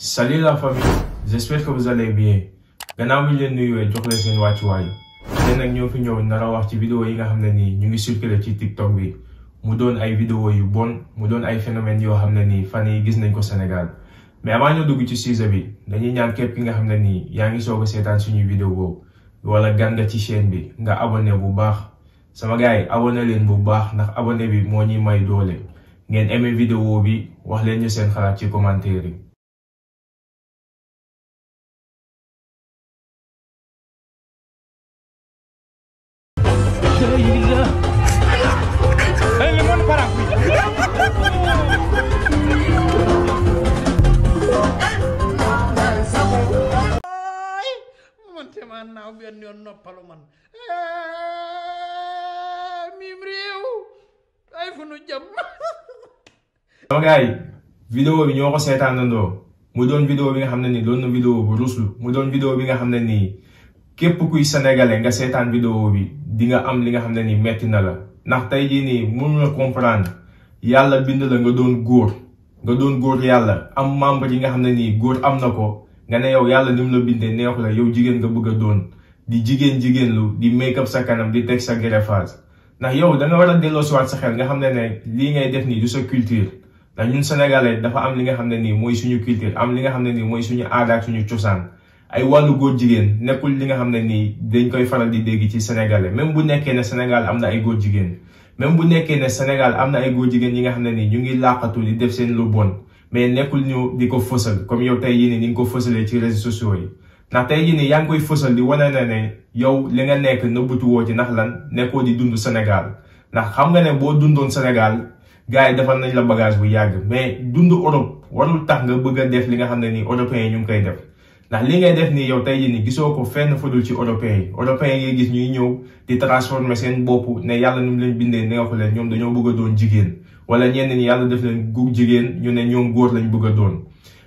Salut la famille, j'espère que vous allez bien. Gannaaw bi leen nuyuwee jox leen seen wàccuwaay tey nag ñoo fi ñëw nar a wax ci vidéo yi nga xam ne nii ñu ngi circulé ci TikTok bi mu doon ay vidéo yu bon mu doon ay phénomènes yoo xam ne nii fan yi gis nañ ko Sénégal. Mais avant ñoo dugg ci sujet bi dañuy ñaan képp ki nga xam ne nii yaa ngi soog a seetaan suñuy vidéo wala gan nga ci chaîne bi nga abonné bu baax sama gars yi abonné leen bu baax ndax abonné bi moo ñuy may doole ngeen aimé vidéo bi wax leen ñu seen xalaat ci commentaire yi. man naaw benn yoon noppalu man mim réew ay fu nu jëm. sama gars yi vidéo bi ñoo ko seetaanandoo mu doon vidéo bi nga xam ne nii doon na vidéo bu ruslu mu doon vidéo bi nga xam ne nii képp kuy sénégalais nga seetaan vidéo bi di nga am li nga xam ne nii metti na la ndax tey jii nii mënu la comprendre yàlla bind la nga doon góor yàlla am membre yi nga xam ne nii góor am na ko nga ne yow yàlla ni mu la bindee neexu la yow jigéen nga bëgg a doon di jigéen lu di make up sa kanam di teg sa greffage ndax yow da nga war a delloosiwaat sa xel nga xam ne lii ngay def nii du sa culture ndax ñun sénégalais dafa am li nga xam ne nii mooy suñu culture am li nga xam ne nii mooy suñu aada ak suñu cosaan ay wàllu góor jigéen nekkul li nga xam ne nii dañ koy faral di dégg ci sénégalais même bu nekkee ne Sénégal am na ay góor jigéen même bu nekkee ne Sénégal am na ay góor jigéen yi nga xam ne nii ñu ngi làqatu di def seen lu bon mais nekkul ñu di ko fësal comme yow tey yii nii ni nga ko fësalee ci réseaux sociaux yi ndax tey yii nii yaa ngi koy fësal di wane na ne yow li nga nekk nëbbatu woo ci ndax lan nekkoo di dund Sénégal ndax xam nga ne boo dundoon Sénégal gars yi defal nañ la bagage bu yàgg mais dund Europe warul tax nga bëgg a def li nga xam ne nii européens yi ñu ngi koy def ndax li ngay def nii yow tey jii nii gisoo ko fenn fudul ci européens yi ngay gis ñuy ñëw di transformer seen bopp ne yàlla nu mu leen bindee neexu leen ñoom dañoo bëgg a doon jigéen wala ñenn ñi yàlla def leen gu jigéen ñu ne ñoom góor lañ bëgg a doon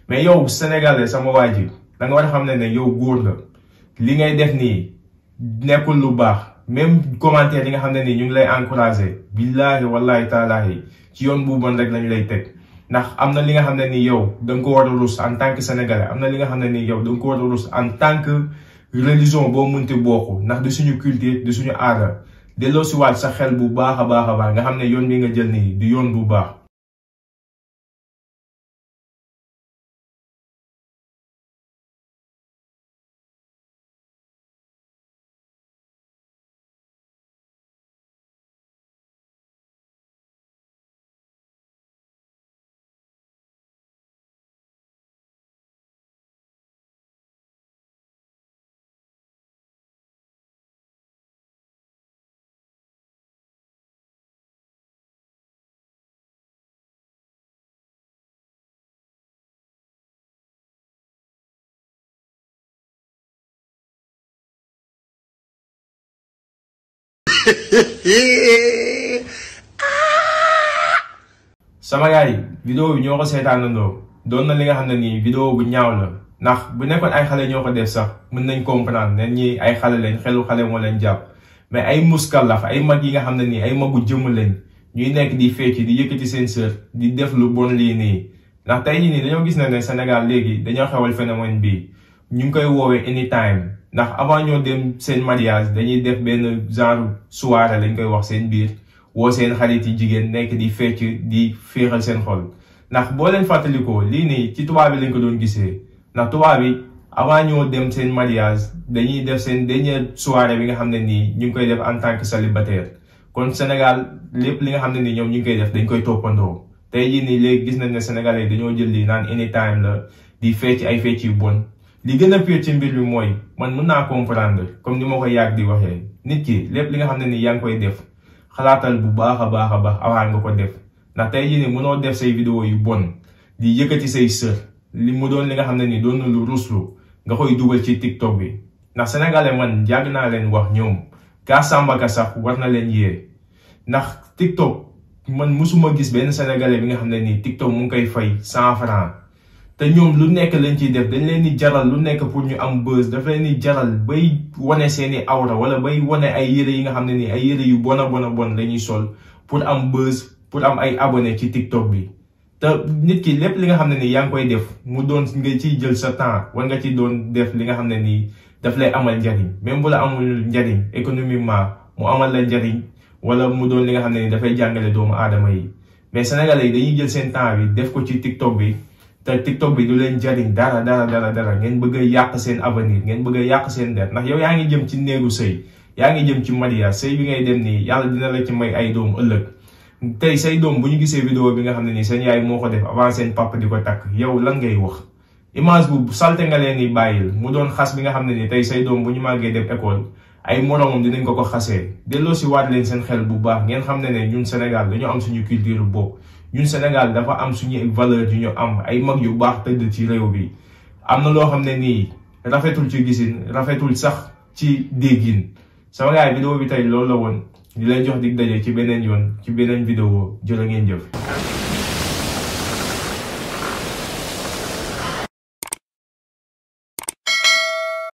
mais yow sénégalais sama waa ji da nga war a xam ne yow góor la li ngay def nii nekkul lu baax même commentaire yi nga xam ne nii ñu ngi lay encouragé billaahi wallahi taalaahi ci yoon bu bon rek lañ lay teg ndax am na li nga xam ne nii yow da nga ko war a rus en tant que sénégalais am na li nga xam ne nii yow da nga ko war a rus en tant que religion boo mënti bokk ndax di suñu culture di suñu aada delloo si waat sa xel bu baax a baax nga xam ne yoon bi nga jël nii du yoon bu baax. sama gars yi vidéo bi ñoo ko seetaanandoo doon na li nga xam ne nii vidéo bu ñaaw la ndax bu nekkoon ay xale ñoo ko def sax mën nañ comprendre ne ñi ay xale lañ xelu xale moo leen jàpp mais ay muskallaf ay mag yi nga xam ne nii ay magu jëmm lañ ñuy nekk di fecc di yëkkati seen sër di def lu bon lii nii ndax tey jii nii dañoo gis ne Sénégal léegi dañoo xewal phénomène bi ñu ngi koy woowee anytime ndax avant ñoo dem seen mariage dañuy def benn genre soirée lañ koy wax seen biir woo seen xarit yi jigéen nekk di fecc di féexal seen xol ndax boo leen fàttalikoo lii nii ci tubaab bi lañ ko doon gisee ndax tubaab bi avant ñoo dem seen mariage dañuy def seen dernière soirée bi nga xam ne nii ñu ngi koy def en tant que célibataire kon Sénégal lépp li nga xam ne nii ñoom ñu ngi koy def dañ koy toppandoo tey jii nii léegi gis nañ ne Sénégalais dañoo jël lii naan anytime la di fecc ay fecc yu bon li gën a pire ci mbir bi mooy man mën naa comprendre comme ni ma ko yàgg di waxee nit ki lépp li nga xam ne nii yaa ngi koy def xalaatal bu baax a baax avant nga ko def ndax tey jii nii mënoo def say vidéo yu bon di yëkkati say sër li mu doon li nga xam ne nii doon na lu ruslu nga koy dugal ci TikTok bi ndax sénégalais man yàgg naa leen wax ñoom kaa sàmbaka sax war na leen yee ndax TikTok man musuma gis benn sénégalais bi nga xam ne nii TikTok mu ngi koy fay 100 francs te ñoom lu nekk lañ ciy def dañ leen di jaral lu nekk pour ñu am buzz daf leen di jaral bay wane seeni awra wala bay wane ay yére yi nga xam ne nii ay yére yu bon lañuy sol pour am buzz pour am ay abonné ci TikTok bi te nit ki lépp li nga xam ne nii yaa ngi koy def mu doon nga ciy jël sa temps war nga ci doon def li nga xam ne nii daf lay amal njariñ même bu la amul njariñ économiquement mu amal la njariñ wala mu doon li nga xam ne nii dafay jàngale doomu aadama yi mais sénégalais yi dañuy jël seen temps bi def ko ci TikTok bi te TikTok bi du leen jariñ dara ngeen bëgg a yàq seen avenir ngeen bëgg a yàq seen der ndax yow yaa ngi jëm ci néegu sëy yaa ngi jëm ci mariage sëy bi ngay dem nii yàlla dina la ci may ay doom ëllëg tey say doom bu ñu gisee vidéo bi nga xam ne nii seen yaay moo ko def avant seen papa di ko takk yow lan ngay wax image bu salte nga leen di bàyyil mu doon xas bi nga xam ne nii tey say doom bu ñu màggee dem école ay moromam dinañ ko xasee delloo si waat leen seen xel bu baax ngeen xam ne ne ñun Sénégal dañoo am suñu culture bopp ñun Sénégal dafa am suñu valeur yu ñu am ay mag yu baax tëdd ci réew bi am na loo xam ne nii rafetul ci gisin rafetul sax ci déggin sama gaay vidéo bi tey loolu la woon di lay jox dig daje ci beneen yoon ci beneen vidéo jërë ngeen jëf